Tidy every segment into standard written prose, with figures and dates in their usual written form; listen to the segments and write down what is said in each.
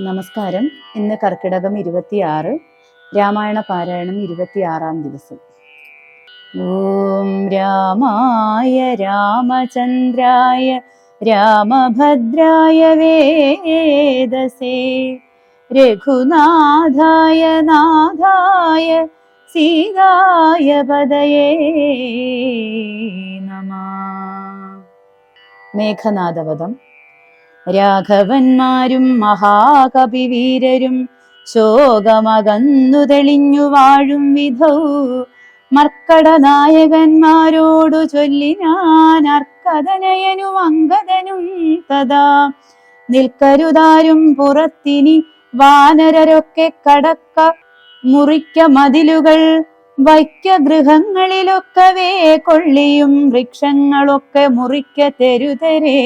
നമസ്കാരം. ഇന്ന് കർക്കിടകം 26, രാമായണ പാരായണം 26-ാം ദിവസം. ഓം രാമായ രാമചന്ദ്രായ രാമഭദ്രായ വേദസേ രഘുനാഥായ നാഥായ സീതായ പദയേ നമഃ. മേഘനാദവധം. രാഘവന്മാരും മഹാകവിവീരരും ശോകമകന്നു തെളിഞ്ഞു വാഴും വിധൗ മർക്കടനായകന്മാരോടു ചൊല്ലിനാൻ അർക്കദനയനും അങ്കദനും തഥാ. നിൽക്കരുതാരും പുറത്തിനി വാനരരൊക്കെ കടക്ക മുറിക്ക മതിലുകൾ വൈക്ക ഗൃഹങ്ങളിലൊക്കവേ കൊള്ളിയും വൃക്ഷങ്ങളൊക്കെ മുറിക്ക തെരുതരേ.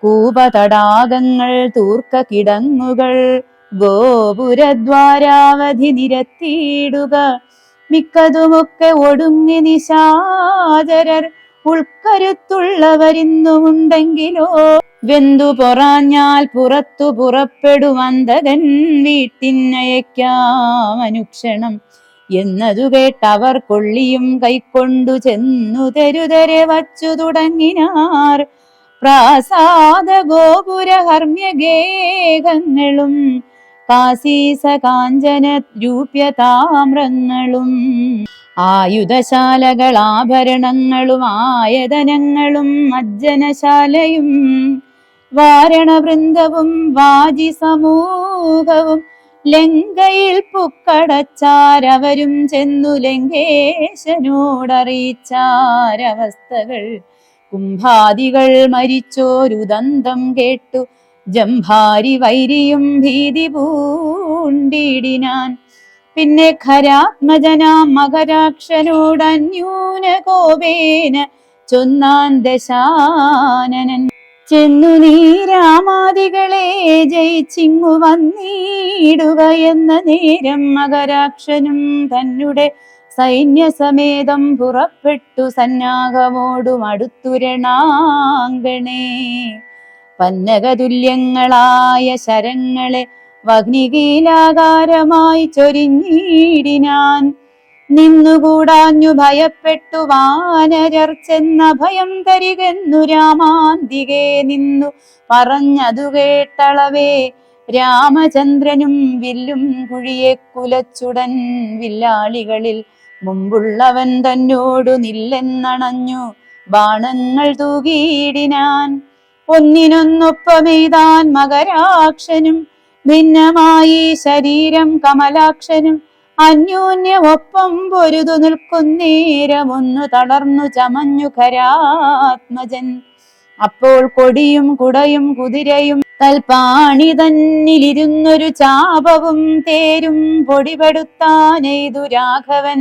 കൂപതടാകങ്ങൾ തൂർക്ക കിടങ്ങുകൾ ഗോപുരദ്വാരാവധി നിരത്തിയിടുക. മിക്കതുമൊക്കെ ഒടുങ്ങി നിശാചരർ ഉൾക്കരുത്തുള്ളവരിന്നുമുണ്ടെങ്കിലോ വെന്തു പൊറാഞ്ഞാൽ പുറത്തു പുറപ്പെടുവന്തകൻ വീട്ടിനയക്കാം അനുക്ഷണം എന്നതു കേട്ടവർ കൊള്ളിയും കൈക്കൊണ്ടു ചെന്നു തെരുതരെ വച്ചു തുടങ്ങിനാർ. പ്രാസാദ ഗോപുര ഹർമ്യഗേഹങ്ങളും കാശീസ കാഞ്ചന രൂപ്യതാമ്രങ്ങളും ആയുധശാലകൾ ആഭരണങ്ങളും ആയതനങ്ങളും മജ്ജനശാലയും വാരണവൃന്ദവും വാജി സമൂഹവും ലങ്കയിൽ പുക്കടച്ചാരവരും ചെന്നു ലങ്കേശനോടറിയിച്ചാരവസ്ഥകൾ. കുംഭാദികൾ മരിച്ചോരുദന്തം കേട്ടു ജംഭാരി വൈരിയും ഭീതി പൂണ്ടിടിനാൻ. പിന്നെ ഖരാത്മജനാം മകരാക്ഷനോടന്യൂന കോപേന ചൊന്നാൻ ദശാനനൻ. ചെന്നു നീ രാമാദികളെ ജയിച്ചിങ്ങു വന്നിടുക എന്ന നേരം മകരാക്ഷനും തന്നെ സൈന്യസമേതം പുറപ്പെട്ടു സന്നാഹമോടും അടുത്തുരണാങ്കണേ. പന്നകതുല്യങ്ങളായ ശരങ്ങളെ വഗ്നികീലാകാരമായി ചൊരിഞ്ഞിടിനാൻ. നിന്നുകൂടാഞ്ഞു ഭയപ്പെട്ടു വാനരർ ചെന്ന ഭയം തരികെന്നു രാമാന്തികെ നിന്നു പറഞ്ഞതു കേട്ടളവേ. രാമചന്ദ്രനും വില്ലും കുഴിയെ കുലച്ചുടൻ വില്ലാളികളിൽ മുമ്പുള്ളവൻ തന്നോടു നില്ലെന്നണഞ്ഞു ബാണങ്ങൾ തൂകിയിടിനാൻ. ഒന്നിനൊന്നൊപ്പമെയ്താൻ മകരാക്ഷനും ഭിന്നമായി ശരീരം കമലാക്ഷനും അന്യോന്യമൊപ്പം പൊരുതു നിൽക്കുന്നേരമൊന്നു തളർന്നു ചമഞ്ഞു ഖരാത്മജൻ. അപ്പോൾ കൊടിയും കുടയും കുതിരയും തൽപ്പാണി തന്നിലിരുന്നൊരു ചാപവും തേരും പൊടിപെടുത്താനെയ്തു രാഘവൻ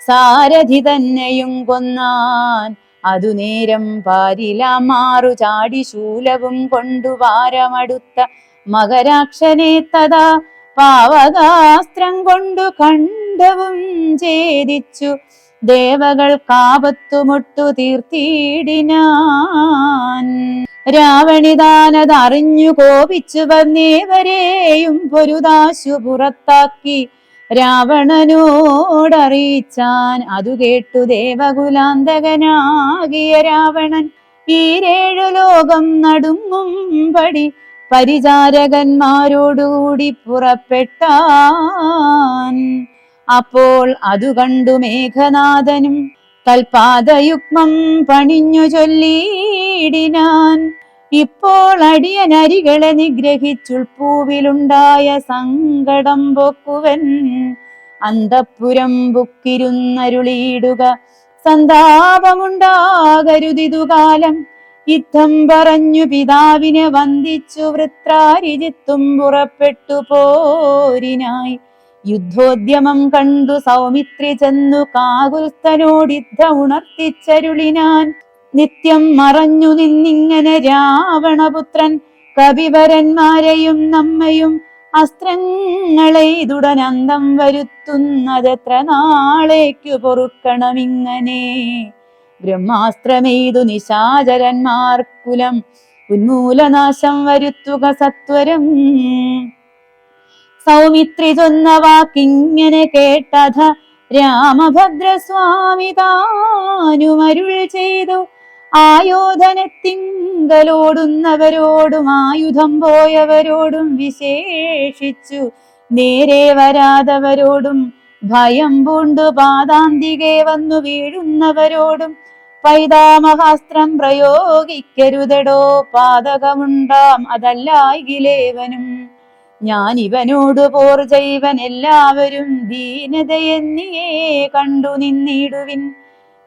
സാരഥി തന്നെയും കൊന്നാൻ. അതു നേരം പാരിലാമാറു ചാടി ശൂലവും കൊണ്ടു വാരമടുത്ത മകരാക്ഷനെ തഥാ പാവകാസ്ത്രം കൊണ്ടു കണ്ഠവും ഛേദിച്ചു ദേവകൾ കാപത്തുമുട്ടു തീർത്തിടിനാൻ. രാവണിതാനതറിഞ്ഞു കോപിച്ചു വന്നേവരെയും പൊരുതാശു പുറത്താക്കി രാവണനോടറിയിച്ചാൻ. അതു കേട്ടു ദേവകുലാന്തകനാകിയ രാവണൻ ഈരേഴു ലോകം നടുങ്ങും പടി പരിചാരകന്മാരോടുകൂടി പുറപ്പെട്ടാൻ. അപ്പോൾ അതു കണ്ടു മേഘനാഥനും തൽപാദയുഗ്മം പണിഞ്ഞു ചൊല്ലിയിടിനാൻ. ഇപ്പോൾ അടിയനരികളെ നിഗ്രഹിച്ചുൾപ്പൂവിലുണ്ടായ സങ്കടം പൊക്കുവൻ. അന്തഃപുരം ബുക്കിരുന്നരുളിയിടുക സന്താപമുണ്ടാകരുതിതുകാലം. യുദ്ധം പറഞ്ഞു പിതാവിനെ വന്ദിച്ചു വൃത്രാരിജിത്തും പുറപ്പെട്ടു പോരിനായി. യുദ്ധോദ്യമം കണ്ടു സൗമിത്രി ചെന്നു കാകുൽസ്ഥനോടിദ്ധ ഉണർത്തിച്ചരുളിനാൻ. നിത്യം മറഞ്ഞു നിന്നിങ്ങനെ രാവണപുത്രൻ കവിവരന്മാരെയും നമ്മയും അസ്ത്രങ്ങളെയ്തുടനന്തം വരുത്തുന്നതെത്ര നാളേക്കു പൊറുക്കണമിങ്ങനെ. ബ്രഹ്മാസ്ത്രമെയ്തു നിശാചരന്മാർക്കുലം ഉന്മൂലനാശം വരുത്തുക സത്വരം. സൗമിത്രി ചൊന്ന വാക്കിങ്ങനെ കേട്ടഥ രാമഭദ്രസ്വാമി താനുമരുൾ ചെയ്തു. ആയോധനത്തിങ്കലോടുന്നവരോടും ആയുധം പോയവരോടും വിശേഷിച്ചു നേരെ വരാതവരോടും ഭയം പൂണ്ടു പാദാന്തികെ വന്നു വീഴുന്നവരോടും പൈതാമഹാസ്ത്രം പ്രയോഗിക്കരുതടോ, പാതകമുണ്ടാം അതല്ലായിലേവനും. ഞാൻ ഇവനോട് പോർ ചെയ്വൻ എല്ലാവരും ദീനതയെന്നിയേ കണ്ടു നിന്നിടുവിൻ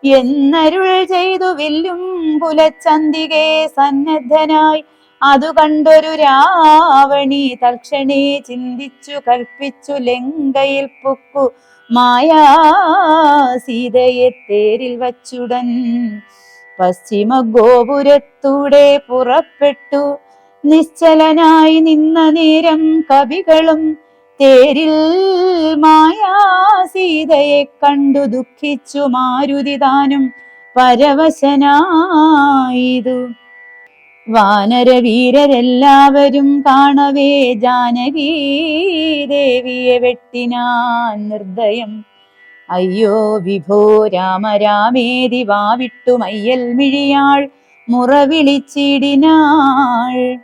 എന്നരുൾ ചെയ്തു. വില്ലും കുലച്ചന്തികെ സന്നദ്ധനായി അതു കണ്ടൊരു രാവണി തൽക്ഷണേ ചിന്തിച്ചു കൽപ്പിച്ചു ലങ്കയിൽ പൊക്കു മായാ സീതയെ തേരിൽ വച്ചുടൻ പശ്ചിമ ഗോപുരത്തൂടെ പുറപ്പെട്ടു. നിശ്ചലനായി നിന്ന നേരം കവികളും തേരിൽ മായാ സീതയെ കണ്ടു ദുഃഖിച്ചു മാരുതി താനും പരവശനായിതു. വാനരവീരരെല്ലാവരും കാണവേ ജാനകീ ദേവിയെ വെട്ടിനാൻ നിർദ്ദയം. അയ്യോ വിഭോ രാമ രാമേതി വാവിട്ടു മയ്യൽ മിഴിയാൾ മുറവിളിച്ചിടിനാൾ.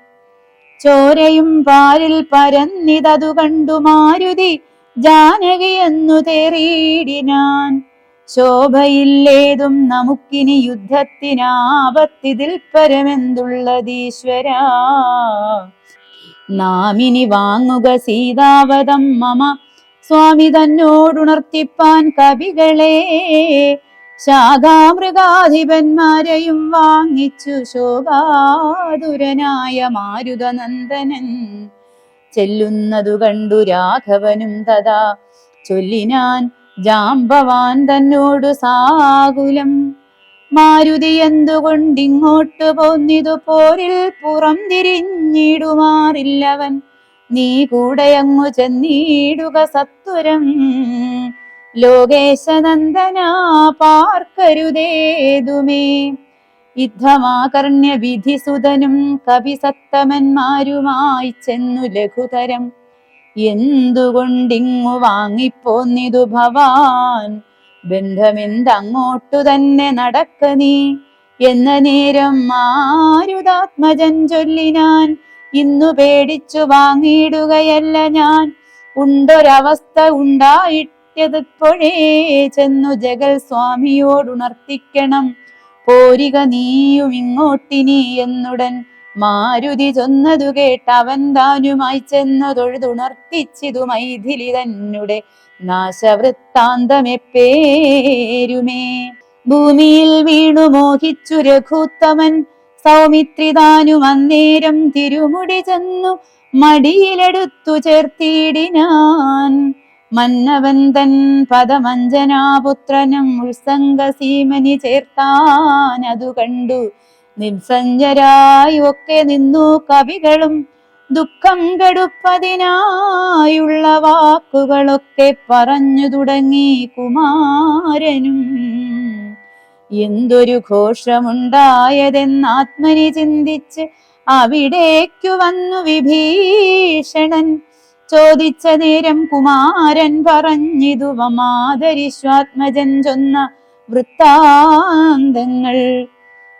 ചോരയും പാലിൽ പരന്നിതതു കണ്ടു മാരുതി ജാനകിയെന്നു തേറിയിടിനാൻ. ശോഭയില്ലേതും നമുക്കിനി യുദ്ധത്തിനാപത്തിതിൽ പരമെന്തുള്ളതീശ്വരാ. നാമിനി വാങ്ങുക സീതാവതം മമ സ്വാമി തന്നോടുണർത്തിപ്പാൻ കവികളെ. ശാഖാമൃഗാധിപന്മാരെയും വാങ്ങിച്ചു ശോകാതുരനായ മാരുതനന്ദനൻ ചെല്ലുന്നതു കണ്ടു രാഘവനും തഥാ ചൊല്ലിനാൻ ജാമ്പവാൻ തന്നോടു സാകുലം. മാരുതി എന്തുകൊണ്ടിങ്ങോട്ട് പോന്നിതു പോരിൽ പുറം തിരിഞ്ഞിടുമാറില്ലവൻ. നീ കൂടെയങ്ങു ചെന്നിടുക സത്വരം. ലോകേശനന്ദനാ പാർക്കരുതേതുമേ. യുദ്ധമാകർണ്യ വിധിസുതനും കവിസത്തമന്മാരുമായി ചെന്നു ലഘുതരം. എന്തുകൊണ്ടിങ്ങു വാങ്ങിപ്പോന്നിതു ഭവാൻ. ബന്ധമെന്തങ്ങോട്ടു തന്നെ നടക്ക നീ എന്ന നേരം മാരുതാത്മജൻ ചൊല്ലിനാൻ. ഇന്നു പേടിച്ചു വാങ്ങിയിടുകയല്ല ഞാൻ. ഉണ്ടൊരവസ്ഥ ഉണ്ടായിട്ടതിപ്പോഴേ ചെന്നു ജഗൽ സ്വാമിയോടുണർത്തിക്കണം. പോരിക നീയും ഇങ്ങോട്ടിനി എന്നുടൻ മാരുതി ചൊന്നതു കേട്ടവൻ താനുമായി ചെന്നു തൊഴുതുണർത്തിച്ചിതു മൈഥിലി തന്നെ നാശവൃത്താന്തമെപ്പേരുമേ. ഭൂമിയിൽ വീണു മോഹിച്ചു രഘുത്തമൻ സൗമിത്രി താനും അന്നേരം തിരുമുടി ചെന്നു മടിയിലെടുത്തു ചേർത്തിടിനാൻ. മന്നവൻ തൻ പദമഞ്ജനാപുത്രനും ഉത്സംഗസീമനി ചേർത്താൻ അതു കണ്ടു നിസ്സഞ്ജരായി ഒക്കെ നിന്നു കവികളും. ദുഃഖം കെടുപ്പതിനായുള്ള വാക്കുകളൊക്കെ പറഞ്ഞു തുടങ്ങി കുമാരനും. എന്തൊരു ഘോഷമുണ്ടായതെന്നാത്മനി ചിന്തിച്ച് അവിടേക്കു വന്നു വിഭീഷണൻ. ചോദിച്ച നേരം കുമാരൻ പറഞ്ഞിതു മാതരിശ്വാത്മജൻ ചൊന്ന വൃത്താന്തങ്ങൾ.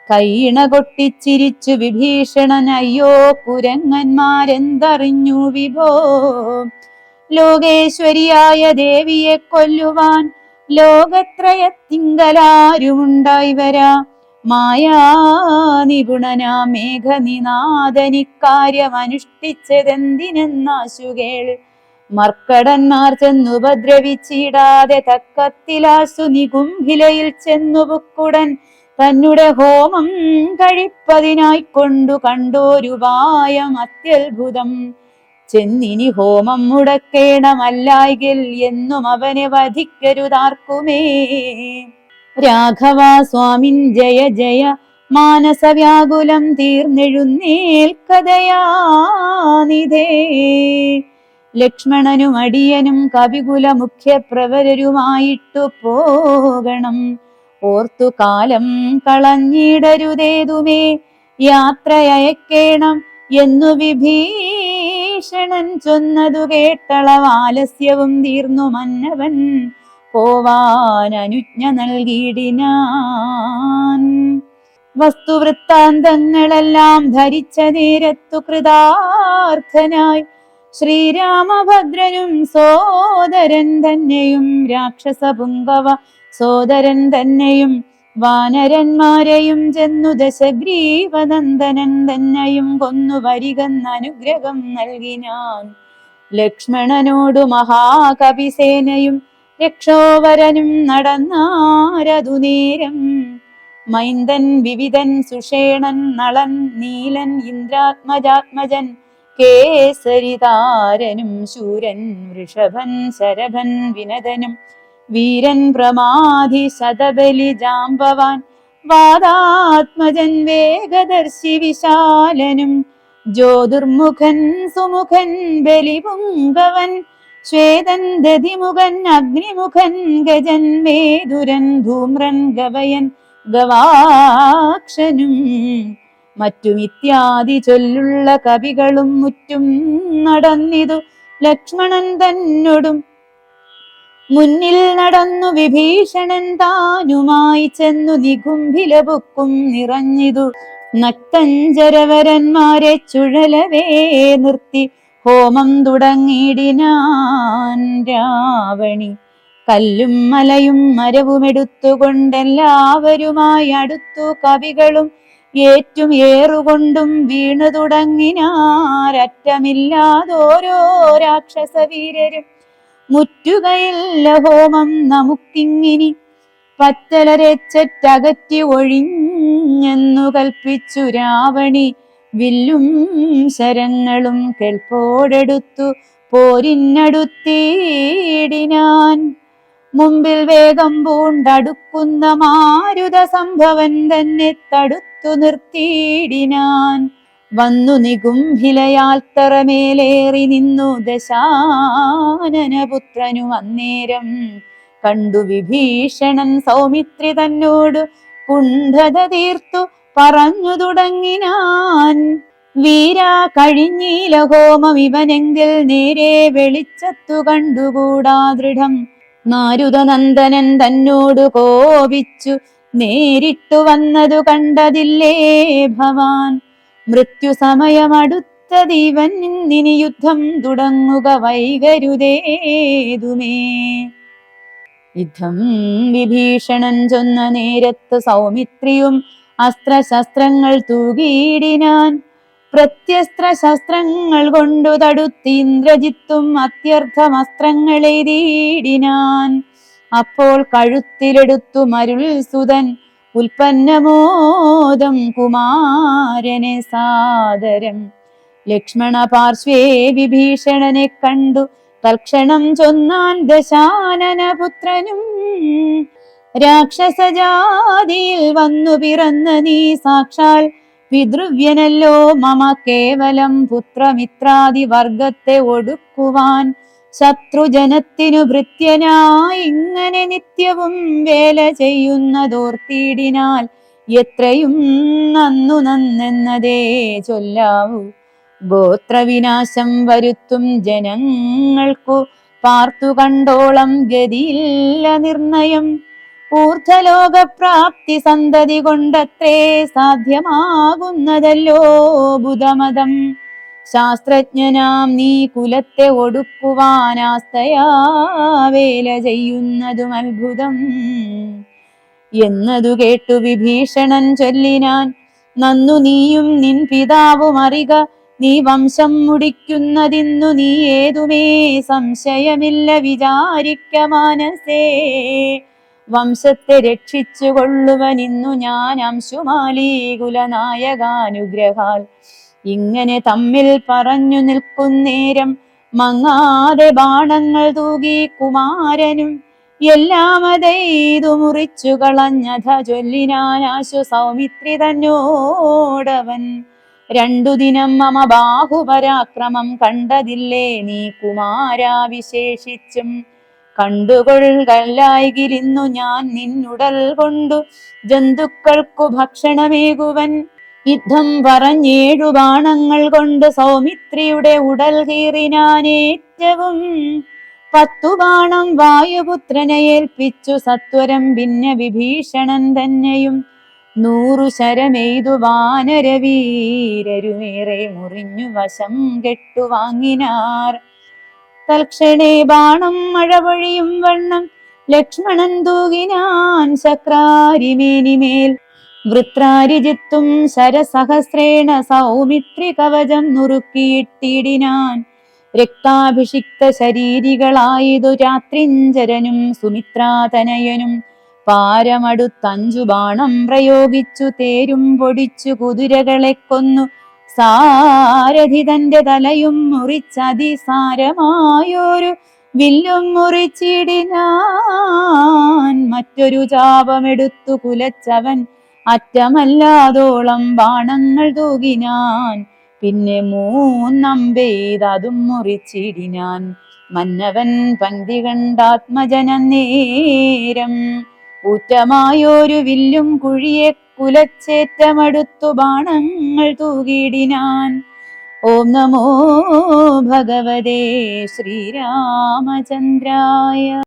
കൈണ കൊട്ടിച്ചിരിച്ചു വിഭീഷണൻ. അയ്യോ കുരങ്ങന്മാരെന്തറിഞ്ഞു വിഭോ. ലോകേശ്വരിയായ ദേവിയെ കൊല്ലുവാൻ ലോകത്രയത്തിങ്കലാരുമുണ്ടായി വരാ. മായാ നിപുണനാ മേഘനിനാഥനിക്കാര്യമനുഷ്ഠിച്ചതെന്തിനെന്നാശുകേൾ. മർക്കടന്മാർ ചെന്നുപദ്രവിച്ചിടാതെ തക്കത്തിലാശു നികുംഭിലയിൽ ചെന്നു പുക്കുടൻ തന്നെ ഹോമം കഴിപ്പതിനായിക്കൊണ്ടു കണ്ടോരുപായം അത്യത്ഭുതം. ചെന്നിനി ഹോമം മുടക്കേണമല്ലായെങ്കിൽ എന്നും അവനെ വധിക്കരുതാർക്കുമേ. രാഘവ സ്വാമിൻ ജയ ജയ. മാനസവ്യാകുലം തീർന്നെഴുന്നേൽക്കതയാനിധേ. ലക്ഷ്മണനും അടിയനും കവികുല മുഖ്യപ്രവരരുമായിട്ടു പോകണം. ഓർത്തു കാലം കളഞ്ഞിടരുതേതുമേ. യാത്രയയക്കേണം എന്നു വിഭീഷണൻ ചൊന്നതു കേട്ടളവാലസ്യവും തീർന്നു മന്നവൻ പോവാൻ അനുജ്ഞ നൽകിയിടിനാൻ. വസ്തുവൃത്താന്തങ്ങളെല്ലാം ധരിച്ച നേരത്തു കൃതാർത്ഥനായി ശ്രീരാമഭദ്രനും സോദരൻ തന്നെയും രാക്ഷസപുങ്കവ സോദരൻ തന്നെയും വാനരന്മാരെയും ചെന്നു ദശഗ്രീവനന്ദനൻ തന്നെയും കൊന്നു വരികെന്ന് അനുഗ്രഹം നൽകിനാൻ. ലക്ഷ്മണനോടു മഹാകവിസേനയും രക്ഷോവരനും നടന്നാരതു നേരം. മൈന്ദൻ വിവിധൻ സുഷേണൻ നളൻ നീലൻ ഇന്ദ്രാത്മജാത്മജൻ കേസരിതാരനും ശൂരൻ വൃഷഭൻ ശരഭൻ വിനദനും വീരൻ പ്രമാധി ശതബലി ജാമ്പവാൻ വാദാത്മജൻ വേഗദർശി വിശാലനും ജ്യോതിർമുഖൻ സുമുഖൻ ബലിപുങ്കവൻ ശ്വേതൻ ദധിമുഖൻ അഗ്നിമുഖൻ ഗജൻ വേദുരൻ ധൂമ്രൻ ഗവയൻ ഗവാക്ഷനും മറ്റും ഇത്യാദി ചൊല്ലുള്ള കവികളും മുറ്റും നടന്നിതു ലക്ഷ്മണൻ തന്നോടും. മുന്നിൽ നടന്നു വിഭീഷണൻ താനുമായി ചെന്നു നികുംഭില ബുക്കും നിറഞ്ഞിതു. നക്തഞ്ചരവരന്മാരെ ചുഴലവേ നിർത്തി ഹോമം തുടങ്ങിയിടിനാൻ രാവണി. കല്ലും മലയും മരവുമെടുത്തുകൊണ്ടെല്ലാവരുമായി അടുത്തു കവികളും ഏറ്റും ഏറുകൊണ്ടും വീണു തുടങ്ങിനാരറ്റമില്ലാതോരോ രാക്ഷസവീരരും. മുറ്റുകയില്ല ഹോമം നമുക്കിങ്ങിനി പറ്റലരച്ചറ്റകറ്റി ഒഴിഞ്ഞെന്നു കൽപ്പിച്ചു രാവണി. വില്ലും ശരങ്ങളും കെൽപ്പോടെടുത്തു പോരിനടുത്തിടിനാൻ. മുമ്പിൽ വേഗം പൂണ്ടടുക്കുന്ന മാരുത സംഭവൻ തന്നെ തടുത്തു നിർത്തിയിടിനാൻ. വന്നു നികുംഭിലയാൽ തറമേലേറി നിന്നു ദശാനനപുത്രനു അന്നേരം. കണ്ടു വിഭീഷണൻ സൗമിത്രി തന്നോട് കുണ്ഠത തീർത്തു പറഞ്ഞു തുടങ്ങിനാൻ. വീരാ കഴിഞ്ഞീല ഹോമം ഇവനെങ്കിൽ നേരെ വെളിച്ചത്തു കണ്ടുകൂടാ ദൃഢം. മാരുതനന്ദനൻ തന്നോട് കോപിച്ചു നേരിട്ടു വന്നതു കണ്ടതില്ലേ ഭവാൻ. മൃത്യുസമയമടുത്തതിവൻ ഇന്നിനി യുദ്ധം തുടങ്ങുക വൈകരുതേതുമേ. യുദ്ധം വിഭീഷണൻ ചൊന്ന നേരത്ത് സൗമിത്രിയും അസ്ത്രശസ്ത്രങ്ങൾ തൂകിയിടിനാൻ. പ്രത്യസ്ത്ര ശസ്ത്രങ്ങൾ കൊണ്ടു തടുത്ത് ഇന്ദ്രജിത്തും അത്യർത്ഥമസ്ത്രങ്ങളെയ്തിടിനാൻ. അപ്പോൾ കഴുത്തിലെടുത്തു മരുൾ സുതൻ ഉൽപ്പന്നമോദം കുമാരനെ സാദരം. ലക്ഷ്മണ പാർശ്വേ വിഭീഷണനെ കണ്ടു തൽക്ഷണം ചൊന്നാൻ ദശാനനപുത്രനും. രാക്ഷസജാതിയിൽ വന്നു പിറന്ന നീ സാക്ഷാൽ പിതൃവ്യനല്ലോ. മമ കേവലം പുത്രമിത്രാദി വർഗത്തെ ഒടുക്കുവാൻ ശത്രുജനത്തിനു ഭൃത്യനായി ഇങ്ങനെ നിത്യവും വേല ചെയ്യുന്നതോർത്തിടിനാൽ എത്രയും നന്നു നന്നെന്നതേ ചൊല്ലാവൂ. ഗോത്രവിനാശം വരുത്തും ജനങ്ങൾക്കു പാർത്തു കണ്ടോളം ഗതിയില്ല നിർണയം. ഊർധ്വലോകപ്രാപ്തി സന്തതി കൊണ്ടത്രേ സാധ്യമാകുന്നതല്ലോ ബുധമതം. ശാസ്ത്രജ്ഞനാം നീ കുലത്തെ ഒടുക്കുവാനാസ്തയാ വേല ചെയ്യുന്നതും അത്ഭുതം എന്നതു കേട്ടു വിഭീഷണൻ ചൊല്ലിനാൻ. നന്നു നീയും നിൻ പിതാവും അറിക, നീ വംശം മുടിക്കുന്നതിന്നു നീ ഏതുമേ സംശയമില്ല വിചാരിക്ക മാനസേ. വംശത്തെ രക്ഷിച്ചു കൊള്ളുവൻ ഇന്നു ഞാൻ അംശുമാലി കുലനായകാനുഗ്രഹാൽ. ഇങ്ങനെ തമ്മിൽ പറഞ്ഞു നിൽക്കുന്നേരം മങ്ങാതെ ബാണങ്ങൾ തൂകി കുമാരനും എല്ലാം അതെയ്തു മുറിച്ചു കളഞ്ഞഥ ചൊല്ലിനാനാശു സൗമിത്രി തന്നോടവൻ. 2 ദിനം മമ ബാഹുപരാക്രമം കണ്ടതില്ലേ നീ കുമാരാ വിശേഷിച്ചും. കണ്ടുകൊള്ളായികിലിന്നു ഞാൻ നിന്നുടൽ കൊണ്ടു ജന്തുക്കൾക്കു ഭക്ഷണമേകുവൻ. യുദ്ധം പറഞ്ഞേഴു ബാണങ്ങൾ കൊണ്ട് സൗമിത്രിയുടെ ഉടൽ കീറിനാനേറ്റവും 10 ബാണം വായുപുത്രനെ ഏൽപ്പിച്ചു സത്വരം. പിന്നെ വിഭീഷണൻ തന്നെയും 100 ശരമെയ്തു വാനരവീരരുമേറെ മുറിഞ്ഞു വശം കെട്ടു വാങ്ങിനാർ. തൽക്ഷണേ ബാണം മഴപൊഴിയും വണ്ണം ലക്ഷ്മണൻ തൂകിനാൻ ശക്രാരിമേനിമേൽ. വൃത്രാരിജിത്തും ശരസഹസ്രേണ സൗമിത്രി കവചം നുറുക്കിയിട്ടിടിനാൻ. രക്താഭിഷിക്ത ശരീരികളായതു രാത്രിഞ്ചരനും സുമിത്രാതനയനും പാരമടുത്തഞ്ചു ബാണം പ്രയോഗിച്ചു തേരും പൊടിച്ചു കുതിരകളെ കൊന്നു. സാരഥി തന്റെ തലയും മുറിച്ചതിസാരമായൊരു വില്ലും മുറിച്ചിടിനാൻ. മറ്റൊരു ചാപമെടുത്തു കുലച്ചവൻ അറ്റമല്ലാതോളം ബാണങ്ങൾ തൂകിനാൻ. പിന്നെ 3 അമ്പെയ്തതും മുറിച്ചിടിനാൻ. മന്നവൻ പങ്ക്തി കണ്ടാത്മജനന്നേരം ഊറ്റമായൊരു വില്ലും കുഴിയെ കുലച്ചേറ്റമടുത്തു ബാണങ്ങൾ തൂകിടിനാൻ. ഓം നമോ ഭഗവതേ ശ്രീരാമചന്ദ്രായ.